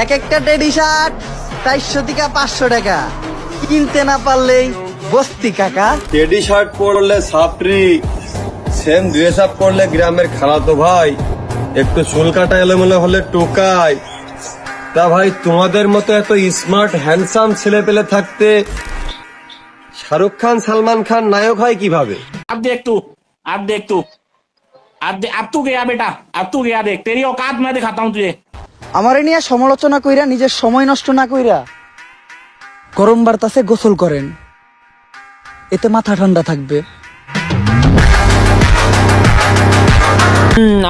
এক একটা teddy shirt 400 থেকে 500 টাকা, কিনতে না পারলেই বস্তি কাকা। টেডি শার্ট পরলে সাপরি, সেম ড্রেস আপ করলে গ্রামের খালাতো ভাই, একটু চুল কাটা এলোমেলো হলে টোকায়। তা ভাই তোমাদের মতো এত স্মার্ট হ্যান্ডসাম ছেলে পেলে থাকতে শাহরুখ খান সালমান খান নায়ক হয় কিভাবে? अब देख तू, अब देख तू, अब तू गया बेटा, अब तू गया देख, तेरी औकात मैं दिखाता हूँ तुझे। আমারে নিয়ে সমালোচনা কইরা নিজের সময় নষ্ট না কইরা গরম বাতাসে গোসল করেন, এতে মাথা ঠান্ডা থাকবে।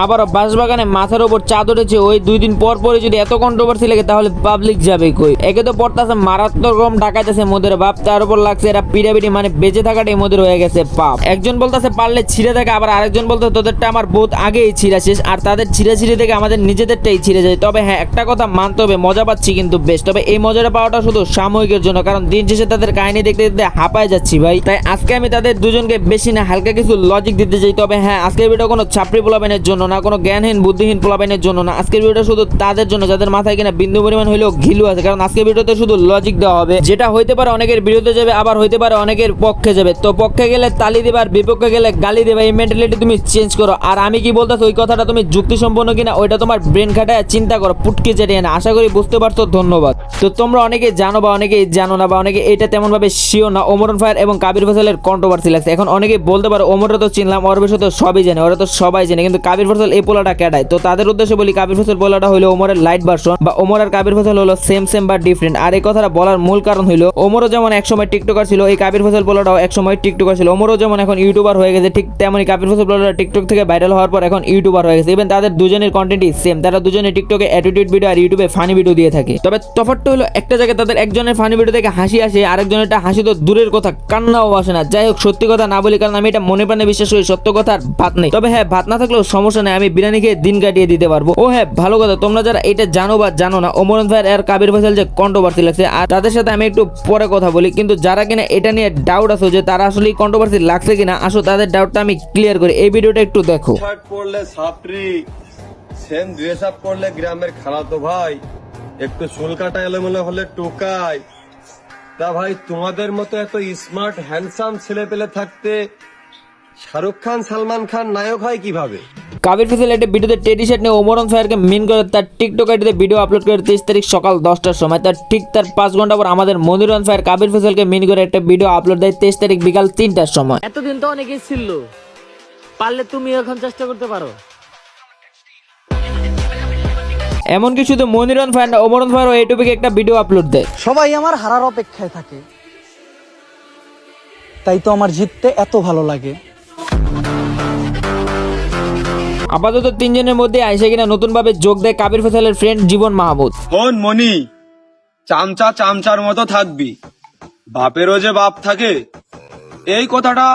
আবার বাঁশবাগানে মাথার উপর চাঁদ উঠেছে, ওই 2 দিন পর পরে যদি এত কন্ট্রোভার্সি লাগে তাহলে পাবলিক যাবে কই? একে তো পড়তাছে মারাত্মক রকম ডাকাইতেছে মোদের বাপ, তার উপর লাগছে এরা পিড়াপিড়ি, মানে বেঁচে থাকাটাই মোদের হয়ে গেছে পাপ। একজন বলতেছে পারলে ছিঁড়ে থাকে, আবার আরেকজন বলতে তোদেরটা আমার বহুত আগেই ছিঁড়া শেষ, আর তাদের ছিঁড়ে থেকে আমাদের নিজেদেরটাই ছিঁড়ে যায়। তবে হ্যাঁ, একটা কথা মানতে হবে, মজা পাচ্ছি কিন্তু বেশ। তবে এই মজাটা পাওয়াটা শুধু সাময়িকের জন্য, কারণ দিন শেষে তাদের কাহিনী দেখতে দেখতে হাঁপায় যাচ্ছি ভাই। তাই আজকে আমি তাদের দুজনকে বেশি না হালকা কিছু লজিক দিতে চাই। তবে হ্যাঁ, আজকের ভিডিও কোনো ছাপড়ি পোলাপাইনের জন্য না, কোনো জ্ঞানহীন বুদ্ধিহীন পোলাপাইনের জন্য না। আজকের ভিডিওটা শুধু তাদের জন্য যাদের মাথায় কিনা বিন্দু পরিমাণ হইলেও ঘিলু আছে, কারণ আজকের ভিডিওতে শুধু লজিক দেওয়া হবে, যেটা হইতে পারে অনেকের বিরুদ্ধে যাবে, আবার হইতে পারে অনেকের পক্ষে যাবে। তো পক্ষে গেলে তালি দেবে আর বিপক্ষে গেলে গালি দেবে, এই মেন্টালিটি তুমি চেঞ্জ করো। আর আমি কি বলতেছি ওই কথাটা তুমি যুক্তি সম্পন্ন কিনা ওইটা তোমার ব্রেন খাটায় চিন্তা করো, পুটকে চেটিয়ে না। আশা করি বুঝতে পারছো, ধন্যবাদ। তো তোমরা অনেকে জানো বা অনেকে জানো না, বা অনেকে এটা তেমন ভাবে শিও না, ওমরন ফায়ার এবং কাবির ফয়সালের কন্ট্রোভার্সি লাগছে। এখন অনেকে বলতে পারো ওমরটা তো চিনলাম, ওর বিষয়ে তো সবই জানে, ওরা তো সবাই জানে, কিন্তু কাবির ফয়সাল এই পোলাটা কেডায়? তো তাদের উদ্দেশ্যে বলি, কাবির ফয়সাল পোলাটা হলো ওমরের লাইট ভার্সন, বা ওমর আর কাবির ফয়সাল হলো সেম বা ডিফারেন্ট। আর এই কথাটা বলার মূল কারণ হলো ওমরও যেমন একসময় টিকটকার ছিল, এই কাবির ফয়সাল পোলাটাও একসময় টিকটকার ছিল। ওমরও যেমন এখন ইউটিউবার হয়ে গেছে, ঠিক তেমনই কাবির ফয়সাল পোলাটা টিকটক থেকে ভাইরাল হওয়ার পর এখন ইউটিউবার হয়ে গেছে। ইভেন তাদের দুজনের কন্টেন্টই সেম, তারা দুজনে টিকটকে অ্যাটিটিউড ভিডিও আর ইউটিউবে ফানি ভিডিও দিয়ে থাকে। তবে তফাৎটা হলো একটা জায়গায় তাদের একজনের ফানি ভিডিও থেকে হাসি আসে, আরেকজনেরটা হাসি তো দূরের কথা, কান্নাও আসে না। যাই হোক, সত্যি কথা না বলি, কারণ আমি এটা মনে প্রাণে বিশ্বাস করি, সত্য কথা আর ভাত নেই। তবে হ্যাঁ, ভাত না থাকলেও সমস্যা নেই, আমি বিরিয়ানি খেয়ে দিন কাটিয়ে দিতে পারবো। ও হ্যাঁ, ভালো কথা, তোমরা যারা এটা জানো বা জানো না, ওমরন ফায়ার আর কাবির ফয়সাল যে কন্ট্রোভার্সি লাগছে, আর তাদের সাথে আমি একটু পরে কথা বলি। কিন্তু যারা কিনা এটা নিয়ে ডাউট আছে যে তারা আসলে কন্ট্রোভার্সি লাগছে কিনা, আসো তাদের ডাউটটা আমি ক্লিয়ার করি, এই ভিডিওটা একটু দেখো। শার্ট পরলে সাপরি, সেম ড্রেস আপ করলে গ্রামের খালাতো ভাই, একটু চুল কাটা এলোমেলো হলে টোকায়। তা ভাই তোমাদের মতো এত স্মার্ট হ্যান্ডসাম ছেলে পেলে থাকতে শাহরুখ খান সালমান খান নায়ক হয় কিভাবে? কাবির ফয়সাল একটা ভিডিওতে টেডি শার্ট নিয়ে ওমরন ফায়ারকে মিন করে তার টিকটক আইডিতে ভিডিও আপলোড করে 23 তারিখ সকাল 10টার সময়। তার ঠিক তার 5 ঘন্টা পর আমাদের মনিরন ফায়ার কাবির ফয়সালকে মিন করে একটা ভিডিও আপলোড দেয় 23 তারিখ বিকাল 3টার সময়। এতদিন তো অনেকেই ছিল, পারলে তুমি এখন চেষ্টা করতে পারো। এমনকি শুধু মনিরন ফায়ার না, ওমরন ফায়ারও এই টপিকে একটা ভিডিও আপলোড দেয়। সবাই আমার হারার অপেক্ষায় থাকে, তাই তো আমার জিততে এত ভালো লাগে। আপাতত 3 জনের মধ্যে আইসা কিনা নতুন ভাবে যোগ দেয় কাবির ফয়সালের ফ্রেন্ড জীবন মাহমুদ। শোন মনি, চামচা চামচার মতো থাকবি, বাপেরও যে বাপ থাকে, এই কথাটা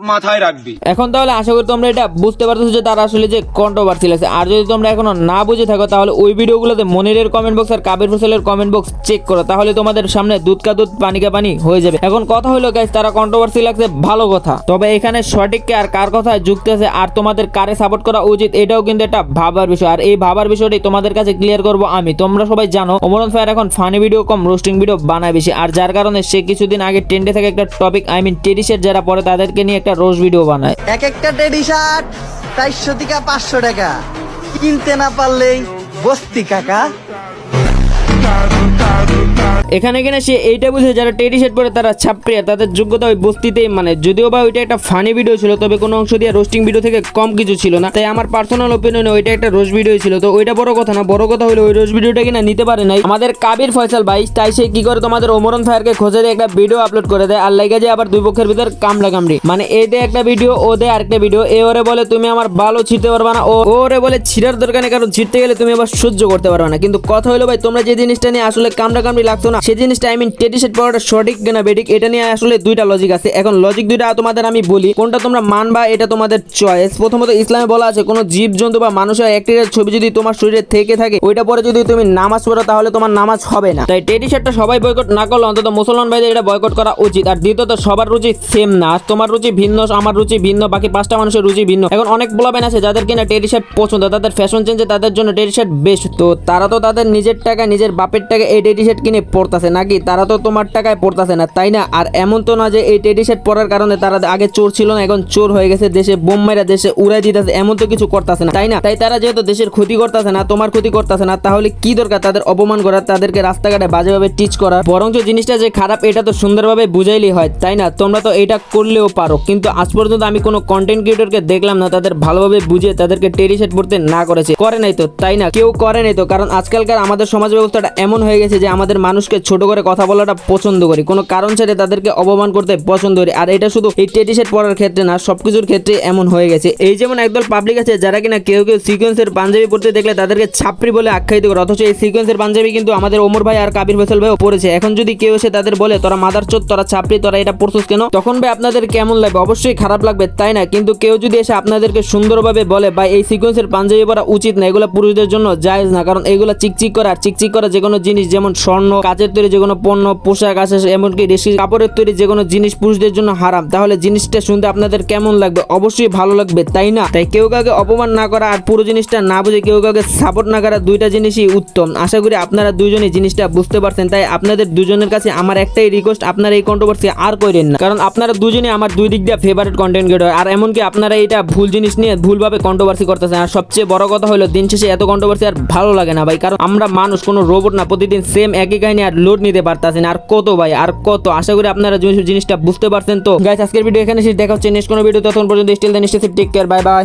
মাথায় রাখবি। এখন তাহলে আশা করি তোমরা এটা বুঝতে পারতেছো যে তার আসলে যে কন্ট্রোভার্সি লাগছে। আর যদি তোমরা এখনো না বুঝে থাকো তাহলে ওই ভিডিওগুলোতে মনিরের কমেন্ট বক্স আর কাবির ফয়সালের কমেন্ট বক্স চেক করো, তাহলে তোমাদের সামনে দুধ কা দুধ পানি কা পানি হয়ে যাবে। এখন কথা হলো গাইস, তারা কন্ট্রোভার্সি লাগছে ভালো কথা, তবে এখানে সঠিক কে আর কার কথায় যুক্ত আছে আর তোমাদের কারে সাপোর্ট করা উচিত, এটাও কিন্তু একটা ভাবার বিষয়। আর এই ভাবার বিষয়টি তোমাদের কাছে ক্লিয়ার করবো আমি। তোমরা সবাই জানো ওমরন ফায়ার এখন ফানি ভিডিও কম রোস্টিং ভিডিও বানায় বেশি, আর যার কারণে সে কিছুদিন আগে ট্রেন্ডে থাকে একটা topic, I mean teddy shirt যারা পরে তাদেরকে নিয়ে একটা রোস্ট ভিডিও বানায়। এক একটা টেডি শার্ট 400 থেকে 500 টাকা, কিনতে না পারলেই বস্তি কাকা। এখানে কিনা সে এইটা বুঝে যারা টেডি শার্ট পরে তারা ছাপড়ি, আর তাদের যোগ্যতা ওই বস্তিতেই, মানে যদিও বা ওইটা একটা ফানি ভিডিও ছিল, তবে কোনো অংশ দিয়ে রোস্টিং ভিডিও থেকে কম কিছু ছিল না। তাই আমার পার্সোনাল ওপিনিয়নে ওইটা একটা রোস্ট ভিডিও ছিল। তো ওইটা বড় কথা না, বড় কথা হলো ওই রোস্ট ভিডিওটা কিনা নিতে পারে নাই আমাদের কাবির ফয়সাল ভাই, তাই সে কি করে তোমাদের ওমরন ফায়ারকে খোঁজে দিয়ে একটা ভিডিও আপলোড করে দেয়, আর লাগে যায় আবার দুই পক্ষের ভিতর কামড়া কামড়ি। মানে এ দে একটা ভিডিও, ও দে আরেকটা ভিডিও, এ ওরে বলে তুমি আমার ভালো ছিঁড়তে পারবা না, ওরে বলে ছিঁড়ার দরকার নেই, কারণ ছিঁড়তে গেলে তুমি আবার সহ্য করতে পারবে না। কিন্তু কথা হলো ভাই, তোমরা যে জিনিসটা নিয়ে আসলে কামড়াকামড়ি লাগতো না সেই জিনিসটা আই মিন টেডি শার্ট পরাটা সঠিক কিনা বেঠিক এটা নিয়ে আসলে দুইটা লজিক আছে। এখন লজিক দুইটা তোমাদের আমি বলি, কোনটা তোমরা মানবা এটা তোমাদের চয়েস। প্রথমত ইসলামে বলা আছে কোনো জীব জন্তু বা মানুষের একটির ছবি যদি তোমার শরীরে থেকে থাকে ওইটা পরে যদি তুমি নামাজ পড়ো তাহলে তোমার নামাজ হবে না। তাই টেডি শার্টটা সবাই বয়কট না করলে অন্তত মুসলমান ভাইদের এটা বয়কট করা উচিত। আর দ্বিতীয়ত সবার রুচি সেম না, তোমার রুচি ভিন্ন, আমার রুচি ভিন্ন, বাকি 5টা মানুষের রুচি ভিন্ন। এখন অনেক ব্লগার আছে যাদের কিনা টেডি শার্ট পছন্দ, তাদের ফ্যাশন চেঞ্জে তাদের জন্য টেডি শার্ট বেস্ট। তো তারা তো তাদের নিজের টাকায় নিজের বাপের টাকায় এই টেডি শার্ট কিনে পড়তাছে নাকি, তারা তো তোমার টাকায় পড়তাছে না তাই না? আর এমন তো না যে এই টেডি শার্ট পরার কারণে তারা আগে চোর ছিল না এখন চোর হয়ে গেছে, দেশে বোম মেরা দেশে উড়াই দিতেছে, এমন তো কিছু করতেছে না তাই না? তাই তারা যেহেতু দেশের ক্ষতি করতেছে না, তোমার ক্ষতি করতেছে না, তাহলে কি দরকার তাদের অপমান করার, তাদেরকে রাস্তাঘাটে বাজেভাবে টিচ করার? বরঞ্চ জিনিসটা যে খারাপ এটা তো সুন্দরভাবে বুঝাইলেই হয় তাই না? তোমরা তো এটা করলেও পারো, কিন্তু আজ পর্যন্ত আমি কোনো কন্টেন্ট ক্রিয়েটরকে দেখলাম না তাদের ভালোভাবে বুঝিয়ে তাদেরকে টেডি শার্ট পরতে না করেছে। করে নাই তো তাই না? কেউ করে নাই তো, কারণ আজকালকার আমাদের সমাজ ব্যবস্থাটা এমন হয়ে গেছে যে আমাদের মানুষকে ছোট করে কথা বলাটা পছন্দ করি, কোনো কারণ ছেড়ে তাদেরকে অপমান করতে পছন্দ করি। আর এটা শুধু এই টেডি শার্ট পরার ক্ষেত্রে না, সবকিছুর ক্ষেত্রে এমন হয়ে গেছে। এই যেমন একদল পাবলিক আছে যারা কিনা কেউ কেউ সিকোয়েন্সের পাঞ্জাবি পরতে দেখলে তাদেরকে ছাপড়ি বলে আখ্যায়িত করে, অথচ এই সিকোয়েন্সের পাঞ্জাবি কিন্তু আমাদের ওমর ভাই আর কাবির ফয়সাল ভাইও পরেছে। এখন যদি কেউ এসে তাদের বলে তোরা মাদারচোদ, তোরা ছাপড়ি, তোরা এটা পরছিস কেন, তখন ভাই আপনাদের কেমন লাগবে? অবশ্যই খারাপ লাগবে তাই না? কিন্তু কেউ যদি এসে আপনাদেরকে সুন্দরভাবে বলে ভাই এই সিকোয়েন্সের পাঞ্জাবি পরা উচিত না, এগুলো পুরুষদের জন্য জায়েজ না, কারণ এগুলো চিকচিক করা, আর চিকচিক করা যে কোনো জিনিস যেমন স্বর্ণ, কাচের তৈরি যে কোনো পণ্য, পোশাক আশাক, এমনকি রেশমি কাপড়ের তৈরি যে কোনো জিনিস পুরুষদের জন্য হারাম, তাহলে জিনিসটা শুনতে আপনাদের কেমন লাগবে? অবশ্যই ভালো লাগবে তাই না? তাই কেউ কাউকে অপমান না করা আর পুরো জিনিসটা না বুঝে কেউ কাউকে সাপোর্ট না করা, দুইটা জিনিসই উত্তম। আশা করি আপনারা দুইজনই জিনিসটা বুঝতে পারছেন। তাই আপনাদের দুজনের কাছে আমার একটাই রিকোয়েস্ট, আপনারা এই কন্ট্রোভার্সি আর করেন না, কারণ আপনারা দুজনই আমার দুই দিক দিয়ে ফেভারিট কন্টেন্ট ক্রিয়েটর। আর এমনকি আপনারা এটা ভুল জিনিস নিয়ে ভুলভাবে কন্ট্রোভার্সি করতেছেন। আর সবচেয়ে বড় কথা হলো দিন শেষে এত কন্ট্রোভার্সি আর ভালো লাগে না ভাই, কারণ আমরা মানুষ, কোনো রোবট না, প্রতিদিন সেম একই কাহিনী আর লোড নিতে পারতেছেন। আর কত ভাই আর কত? আশা করি আপনারা জিনিসটা বুঝতে পারছেন। তো গাইস আজকের ভিডিও এখানে শেষ, দেখা হচ্ছে নেক্সট কোনো ভিডিও, তখন পর্যন্ত still then stay safe, take care, bye by.